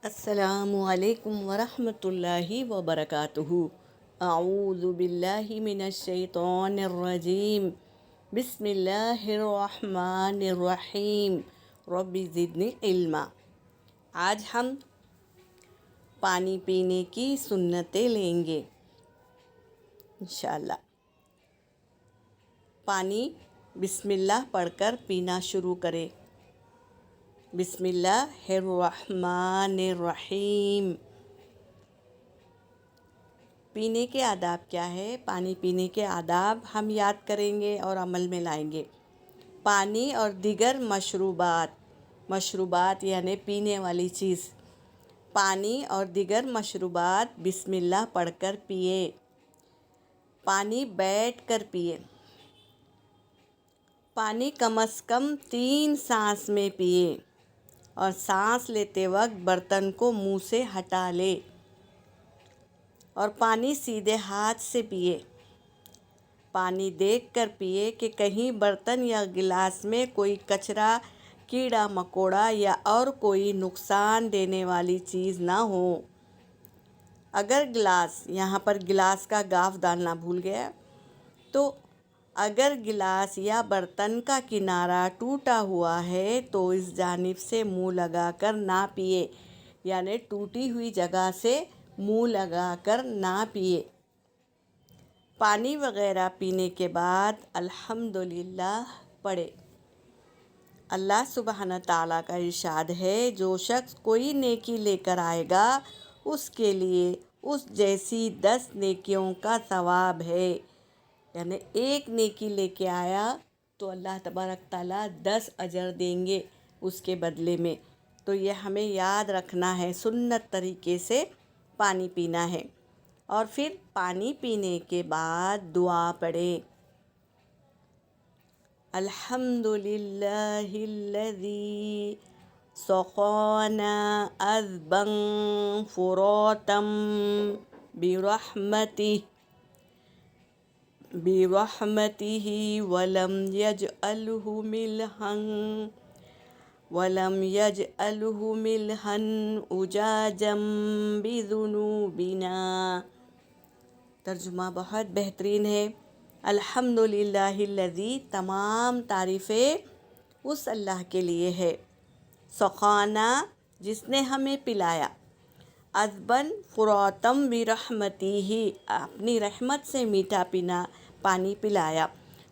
السلام علیکم ورحمۃ اللہ وبرکاتہ۔ اعوذ باللہ من الشیطان الرجیم، بسم اللہ الرحمن الرحیم، رب زدنی علما۔ آج ہم پانی پینے کی سنتیں لیں گے انشاءاللہ۔ پانی بسم اللہ پڑھ کر پینا شروع کریں۔ بسم اللہ الرحمن الرحیم۔ پینے کے آداب کیا ہے؟ پانی پینے کے آداب ہم یاد کریں گے اور عمل میں لائیں گے۔ پانی اور دیگر مشروبات یعنی پینے والی چیز، پانی اور دیگر مشروبات بسم اللہ پڑھ کر پیے۔ پانی بیٹھ کر پیے۔ پانی کم از کم 3 سانس میں پیے اور سانس لیتے وقت برتن کو منہ سے ہٹا لے اور پانی سیدھے ہاتھ سے پیے۔ پانی دیکھ کر پیے کہ کہیں برتن یا گلاس میں کوئی کچرا، کیڑا مکوڑا یا اور کوئی نقصان دینے والی چیز نہ ہو۔ اگر یہاں پر گلاس کا غاف ڈالنا بھول گیا تو اگر گلاس یا برتن کا کنارہ ٹوٹا ہوا ہے تو اس جانب سے منہ لگا کر نہ پیے، یعنی ٹوٹی ہوئی جگہ سے منہ لگا کر نہ پیے۔ پانی وغیرہ پینے کے بعد الحمدللہ پڑھے۔ اللہ سبحانہ تعالیٰ کا ارشاد ہے، جو شخص کوئی نیکی لے کر آئے گا اس کے لیے اس جیسی 10 نیکیوں کا ثواب ہے، یعنی ایک نیکی لے کے آیا تو اللہ تبارک تعالیٰ 10 اجر دیں گے اس کے بدلے میں۔ تو یہ ہمیں یاد رکھنا ہے، سنت طریقے سے پانی پینا ہے۔ اور پھر پانی پینے کے بعد دعا پڑھے۔ الحمدللہ الذی سقانا عذبا فراتا برحمتہ ولم يجعله ملحا أجاجا بذنوبنا۔ ترجمہ بہت بہترین ہے۔ الحمدللہ الذی، تمام تعریفیں اس اللہ کے لیے ہے، سقانا، جس نے ہمیں پلایا، عذباً فراتم برحمتہ، اپنی رحمت سے میٹھا پانی پلایا،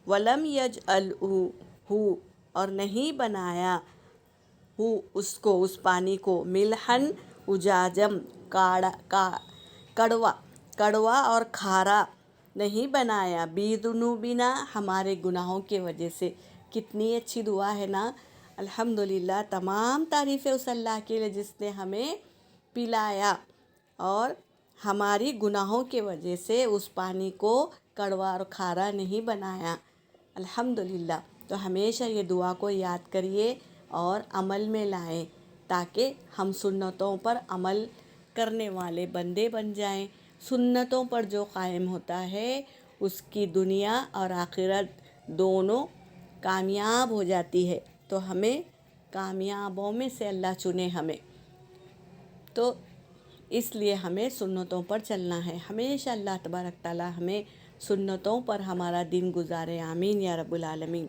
ولم یجعلہ، اور نہیں بنایا، اس پانی کو، ملحن، اجاجم، کڑوا اور کھارا نہیں بنایا، بذنوبنا، ہمارے گناہوں کی وجہ سے۔ کتنی اچھی دعا ہے نا۔ الحمدللہ، تمام تعریفیں اس اللہ کے لیے جس نے ہمیں پلایا اور ہماری گناہوں کی وجہ سے اس پانی کو کڑوا اور کھارا نہیں بنایا۔ الحمدللہ۔ تو ہمیشہ یہ دعا کو یاد کریے اور عمل میں لائیں تاکہ ہم سنتوں پر عمل کرنے والے بندے بن جائیں۔ سنتوں پر جو قائم ہوتا ہے اس کی دنیا اور آخرت دونوں کامیاب ہو جاتی ہے۔ تو ہمیں کامیابوں میں سے اللہ چنے ہمیں، تو اس لیے ہمیں سنتوں پر چلنا ہے۔ ہمیشہ اللہ تبارک تعالیٰ ہمیں سنتوں پر ہمارا دن گزارے، آمین یا رب العالمین۔